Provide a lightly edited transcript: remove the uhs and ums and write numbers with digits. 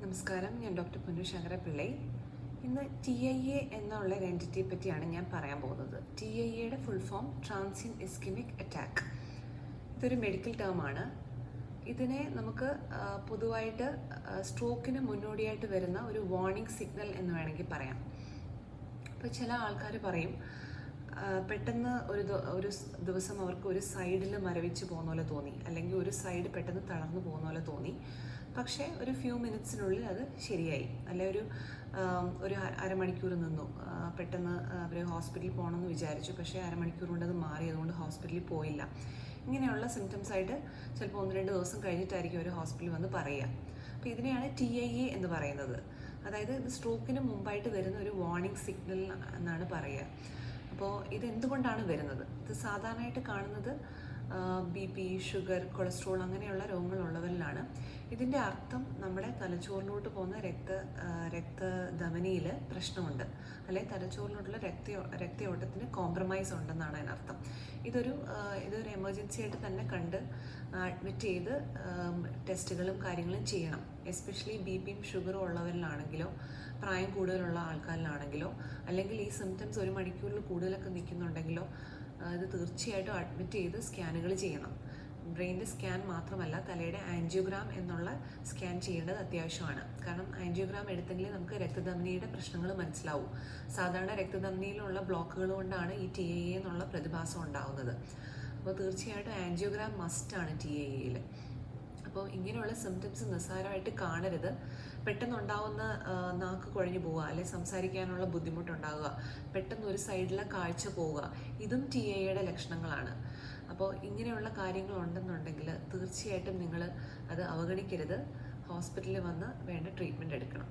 നമസ്കാരം, ഞാൻ ഡോക്ടർ പൊന്നു ശങ്കരപിള്ളൈ. ഇന്ന് TIA എന്നുള്ള ഒരു എൻറ്റിറ്റിയെ പറ്റിയാണ് ഞാൻ പറയാൻ പോകുന്നത്. TIAയുടെ full form transient ischaemic attack. ഇതൊരു മെഡിക്കൽ ടേമാണ്. ഇതിനെ നമുക്ക് പൊതുവായിട്ട് സ്ട്രോക്കിന് മുന്നോടിയായിട്ട് വരുന്ന ഒരു വാർണിംഗ് സിഗ്നൽ എന്ന് വേണമെങ്കിൽ പറയാം. അപ്പോൾ ചില ആൾക്കാർ പറയും പെട്ടെന്ന് ഒരു ദിവസം അവർക്ക് ഒരു സൈഡിൽ മരവിച്ച് പോകുന്ന പോലെ തോന്നി, അല്ലെങ്കിൽ ഒരു സൈഡ് പെട്ടെന്ന് തളർന്നു പോകുന്ന പോലെ തോന്നി. പക്ഷേ ഒരു ഫ്യൂ മിനിറ്റ്സിനുള്ളിൽ അത് ശരിയായി. അല്ലെ ഒരു അരമണിക്കൂർ നിന്നു, പെട്ടെന്ന് അവർ ഹോസ്പിറ്റലിൽ പോകണമെന്ന് വിചാരിച്ചു, പക്ഷേ അരമണിക്കൂർ കൊണ്ട് അത് മാറി, അതുകൊണ്ട് ഹോസ്പിറ്റലിൽ പോയില്ല. ഇങ്ങനെയുള്ള സിംറ്റംസ് ആയിട്ട് ചിലപ്പോൾ 1-2 ദിവസം കഴിഞ്ഞിട്ടായിരിക്കും അവർ ഹോസ്പിറ്റലിൽ വന്ന് പറയുക. അപ്പോൾ ഇതിനെയാണ് TIA എന്ന് പറയുന്നത്. അതായത് ഇത് സ്ട്രോക്കിന് മുമ്പായിട്ട് വരുന്ന ഒരു വാർണിംഗ് സിഗ്നൽ എന്നാണ് പറയുക. അപ്പോൾ ഇതെന്തുകൊണ്ടാണ് വരുന്നത്? ഇത് സാധാരണയായിട്ട് കാണുന്നത് BP, ഷുഗർ, കൊളസ്ട്രോൾ അങ്ങനെയുള്ള രോഗങ്ങളുള്ളവരിലാണ്. ഇതിൻ്റെ അർത്ഥം നമ്മുടെ തലച്ചോറിലോട്ട് പോകുന്ന രക്തധമനിയിൽ പ്രശ്നമുണ്ട്, അല്ലെങ്കിൽ തലച്ചോറിലോട്ടുള്ള രക്തയോട്ടത്തിന് കോംപ്രമൈസ് ഉണ്ടെന്നാണ് അതിനർത്ഥം. ഇതൊരു എമർജൻസി ആയിട്ട് തന്നെ കണ്ട് അഡ്മിറ്റ് ചെയ്ത് ടെസ്റ്റുകളും കാര്യങ്ങളും ചെയ്യണം. എസ്പെഷ്യലി BPയും ഷുഗറും ഉള്ളവരിലാണെങ്കിലോ, പ്രായം കൂടുതലുള്ള ആൾക്കാരിലാണെങ്കിലോ, അല്ലെങ്കിൽ ഈ സിംറ്റംസ് 1 മണിക്കൂറിൽ കൂടുതലൊക്കെ നിൽക്കുന്നുണ്ടെങ്കിലോ ഇത് തീർച്ചയായിട്ടും അഡ്മിറ്റ് ചെയ്ത് സ്കാനുകൾ ചെയ്യണം. ബ്രെയിനിൻ്റെ സ്കാൻ മാത്രമല്ല, തലയുടെ ആൻജിയോഗ്രാം എന്നുള്ള സ്കാൻ ചെയ്യേണ്ടത് അത്യാവശ്യമാണ്. കാരണം ആൻജിയോഗ്രാം എടുത്തെങ്കിൽ നമുക്ക് രക്തധമനിയുടെ പ്രശ്നങ്ങൾ മനസ്സിലാവും. സാധാരണ രക്തധമനിയിലുള്ള ബ്ലോക്കുകൾ കൊണ്ടാണ് ഈ TIA എന്നുള്ള പ്രതിഭാസം ഉണ്ടാകുന്നത്. അപ്പോൾ തീർച്ചയായിട്ടും ആൻജിയോഗ്രാം മസ്റ്റാണ് TIAയിൽ. അപ്പോൾ ഇങ്ങനെയുള്ള സിംറ്റംസ് നിസ്സാരമായിട്ട് കാണരുത്. പെട്ടെന്നുണ്ടാവുന്ന നാക്ക് കുഴഞ്ഞു പോവുക, അല്ലെങ്കിൽ സംസാരിക്കാനുള്ള ബുദ്ധിമുട്ടുണ്ടാകുക, പെട്ടെന്ന് ഒരു സൈഡിലെ കാഴ്ച പോവുക, ഇതും TIAയുടെ ലക്ഷണങ്ങളാണ്. അപ്പോൾ ഇങ്ങനെയുള്ള കാര്യങ്ങളുണ്ടെന്നുണ്ടെങ്കിൽ തീർച്ചയായിട്ടും നിങ്ങൾ അത് അവഗണിക്കരുത്. ഹോസ്പിറ്റലിൽ വന്ന് വേണ്ട ട്രീറ്റ്മെൻറ്റ് എടുക്കണം.